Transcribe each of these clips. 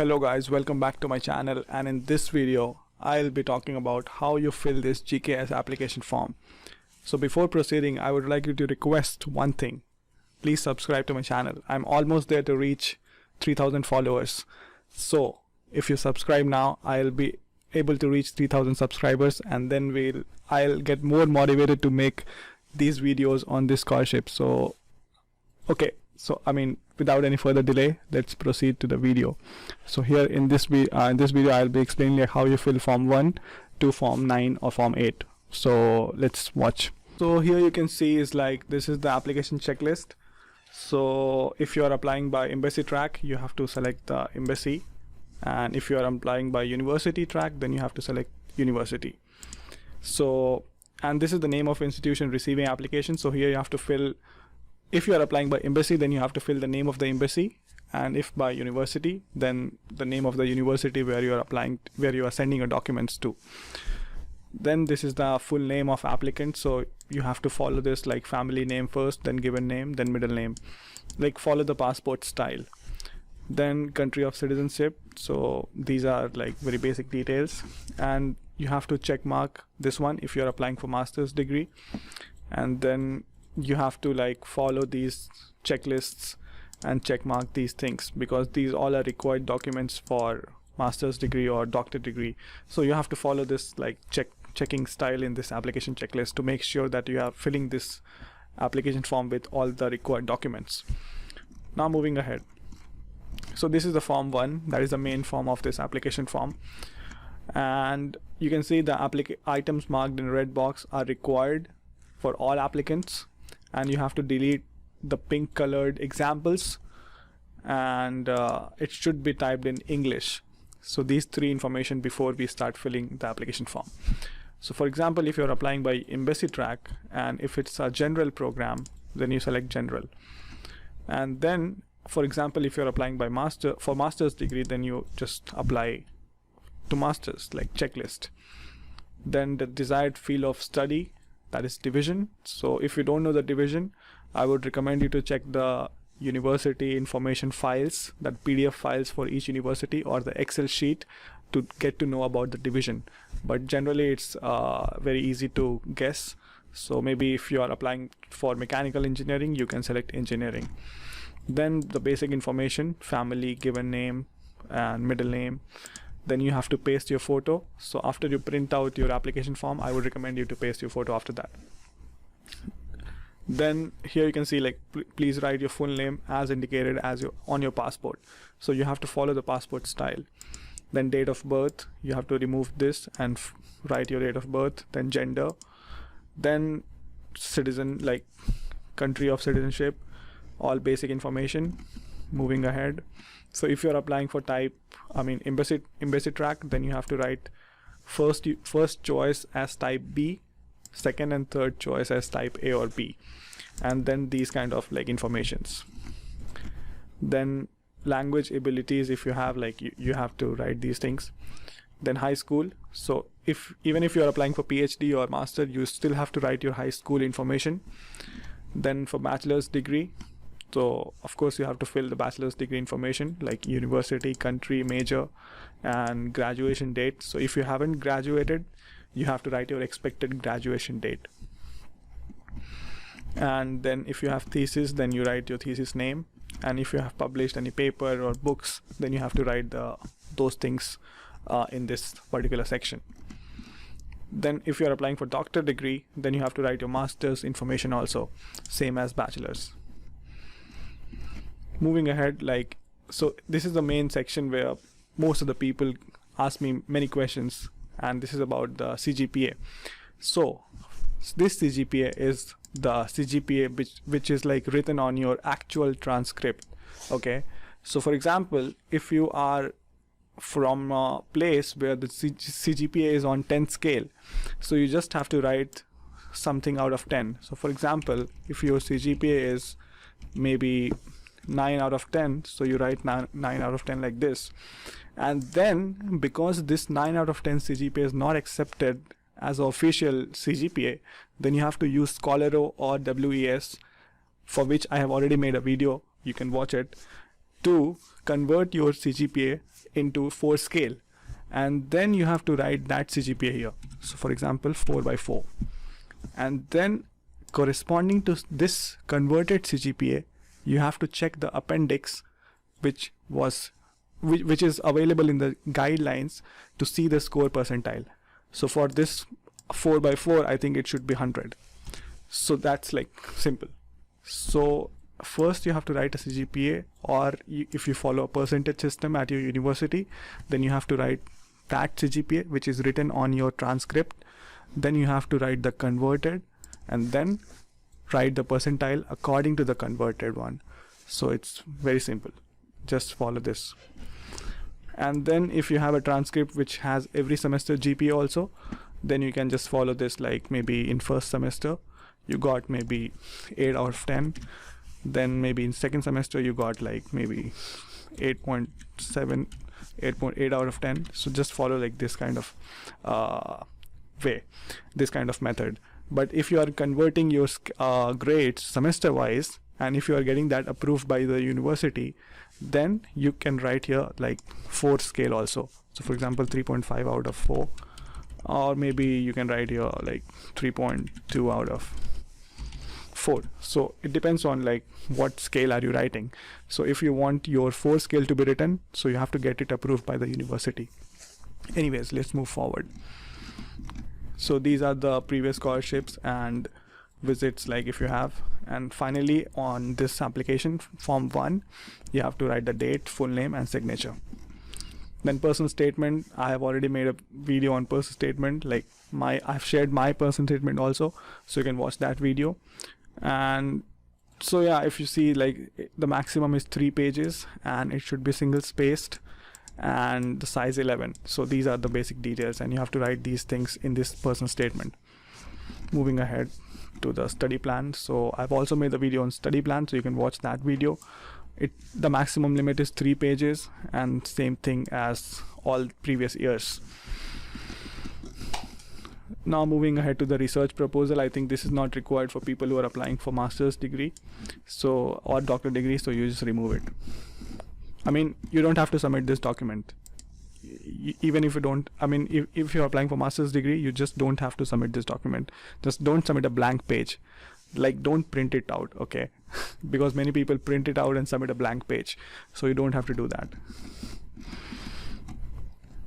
Hello guys, welcome back to my channel, and in this video I'll be talking about how you fill this GKS application form. So before proceeding, I would like you to request one thing. Please subscribe to my channel. I'm almost there to reach 3000 followers. So if you subscribe now, I'll be able to reach 3000 subscribers, and then I'll get more motivated to make these videos on this scholarship. So okay, without any further delay, let's proceed to the video. So here in this video I'll be explaining like how you fill form 1 to form 9 or form 8. So let's watch. So here you can see is like this is the application checklist. So if you are applying by embassy track, you have to select the embassy, and if you are applying by university track, then you have to select university. So, and this is the name of institution receiving application. So here you have to fill, if you are applying by embassy, then you have to fill the name of the embassy, and if by university, then the name of the university where you are applying, where you are sending your documents to. Then this is the full name of applicant. So you have to follow this, like family name first, then given name, then middle name, like follow the passport style. Then country of citizenship. So these are like very basic details, and you have to check mark this one if you're applying for master's degree. And then you have to like follow these checklists and check mark these things, because these all are required documents for master's degree or doctorate degree. So you have to follow this like checking style in this application checklist to make sure that you are filling this application form with all the required documents. Now moving ahead. So this is the form 1, that is the main form of this application form, and you can see the items marked in red box are required for all applicants, and you have to delete the pink colored examples, and it should be typed in English. So these three information before we start filling the application form. So for example, if you're applying by embassy track, and if it's a general program, then you select general. And then for example, if you're applying by master's degree, then you just apply to master's, like checklist. Then the desired field of study, that is division. So if you don't know the division, I would recommend you to check the university information files, that PDF files for each university, or the Excel sheet to get to know about the division. But generally it's very easy to guess. So maybe if you are applying for mechanical engineering, you can select engineering. Then the basic information, family, given name, and middle name. Then you have to paste your photo. So after you print out your application form, I would recommend you to paste your photo after that. Then here you can see like please write your full name as indicated as on your passport. So you have to follow the passport style. Then date of birth, you have to remove this and write your date of birth. Then gender, then citizen, like country of citizenship, all basic information. Moving ahead. So if you're applying for embassy track, then you have to write first choice as type B, second and third choice as type A or B, and then these kind of like informations. Then language abilities, if you have, like you have to write these things. Then high school. So even if you're applying for PhD or master, you still have to write your high school information. Then for bachelor's degree, so of course you have to fill the bachelor's degree information, like university, country, major, and graduation date. So if you haven't graduated, you have to write your expected graduation date. And then if you have thesis, then you write your thesis name. And if you have published any paper or books, then you have to write those things in this particular section. Then if you're applying for doctorate degree, then you have to write your master's information also, same as bachelor's. Moving ahead, like, so this is the main section where most of the people ask me many questions, and this is about the CGPA. So this CGPA is the CGPA which is like written on your actual transcript. Okay, so for example, if you are from a place where the CGPA is on 10 scale, so you just have to write something out of 10. So for example, if your CGPA is maybe 9 out of 10, so you write 9 out of 10 like this. And then because this 9 out of 10 CGPA is not accepted as official CGPA, then you have to use Scholaro or WES, for which I have already made a video, you can watch it. to convert your CGPA into 4 scale, and then you have to write that CGPA here. So for example 4 by 4, and then corresponding to this converted CGPA you have to check the appendix which is available in the guidelines to see the score percentile. So for this 4 by 4 I think it should be 100. So that's like simple. So first you have to write a CGPA, or if you follow a percentage system at your university, then you have to write that CGPA which is written on your transcript. Then you have to write the converted, and then write the percentile according to the converted one. So it's very simple, just follow this. And then if you have a transcript which has every semester GPA also, then you can just follow this, like maybe in first semester you got maybe 8 out of 10, then maybe in second semester you got like maybe 8.7, 8.8 out of 10. So just follow like this kind of way, this kind of method. But if you are converting your grades semester wise, and if you are getting that approved by the university, then you can write here like 4 scale also. So for example 3.5 out of 4, or maybe you can write here like 3.2 out of 4. So it depends on like what scale are you writing. So if you want your 4 scale to be written, so you have to get it approved by the university. Anyways, let's move forward. So these are the previous scholarships and visits, like if you have. And finally on this application form 1, you have to write the date, full name and signature. Then personal statement, I have already made a video on personal statement, like I've shared my personal statement also, so you can watch that video. And so yeah, if you see, like the maximum is 3 pages and it should be single spaced and the size 11. So these are the basic details, and you have to write these things in this personal statement. Moving ahead to the study plan. So I've also made the video on study plan, so you can watch that video. The maximum limit is 3 pages, and same thing as all previous years. Now moving ahead to the research proposal, I think this is not required for people who are applying for master's degree, so or doctorate degree, so you just remove it. I mean, you don't have to submit this document. Even if you don't, I mean, if you're applying for master's degree, you just don't have to submit this document. Just don't submit a blank page. Like, don't print it out, okay? Because many people print it out and submit a blank page, so you don't have to do that.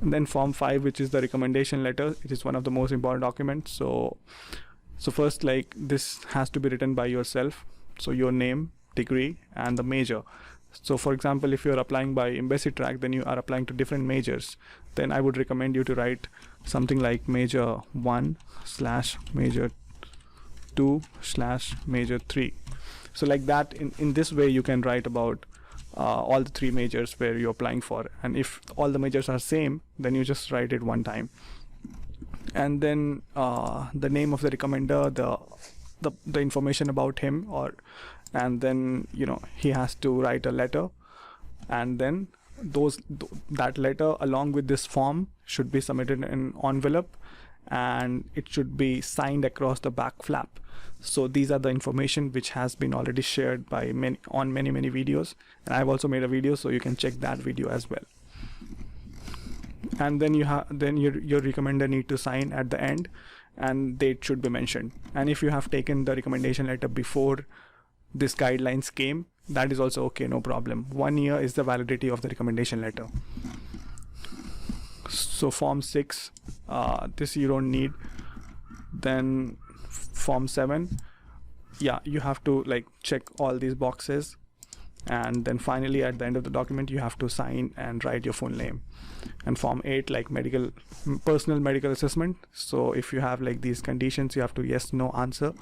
And then form 5, which is the recommendation letter, it is one of the most important documents. So first, like, this has to be written by yourself, so your name, degree and the major. So for example, if you're applying by embassy track, then you are applying to different majors, then I would recommend you to write something like major 1/major 2/major 3. So like that, in this way you can write about all the 3 majors where you're applying for, and if all the majors are same, then you just write it one time. And then the name of the recommender, the information about him, and then he has to write a letter, and then that letter along with this form should be submitted in an envelope, and it should be signed across the back flap. So these are the information which has been already shared by many videos, and I've also made a video, so you can check that video as well. And then your recommender need to sign at the end, and date should be mentioned. And if you have taken the recommendation letter before this guidelines came, that is also okay, no problem. 1 year is the validity of the recommendation letter. So form 6, this you don't need. Then form 7, yeah, you have to like check all these boxes, and then finally at the end of the document you have to sign and write your full name. And form 8, like personal medical assessment, so if you have like these conditions, you have to yes no answer.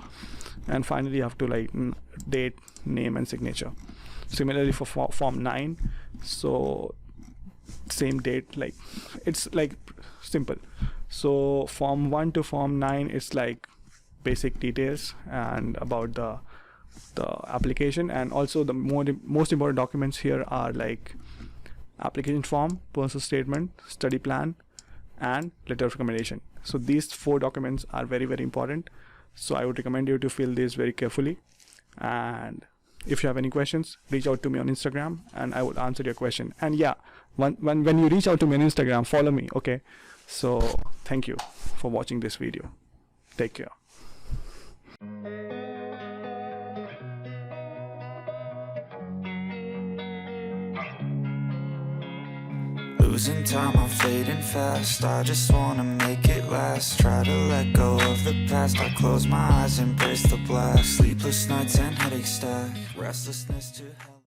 And finally you have to like date, name and signature. Similarly for form 9, so same date, like it's like simple. So form 1 to form 9 is like basic details and about the application. And also the most important documents here are like application form, personal statement, study plan and letter of recommendation. So these 4 documents are very important, so I would recommend you to fill these very carefully. And If you have any questions, reach out to me on Instagram and I will answer your question. And yeah, when you reach out to me on Instagram, follow me, okay? So thank you for watching this video. Take care. Losing time, I'm fading fast. I just wanna make it last. Try to let go of the past. I close my eyes, embrace the blast. Sleepless nights and headaches stack. Restlessness to hell.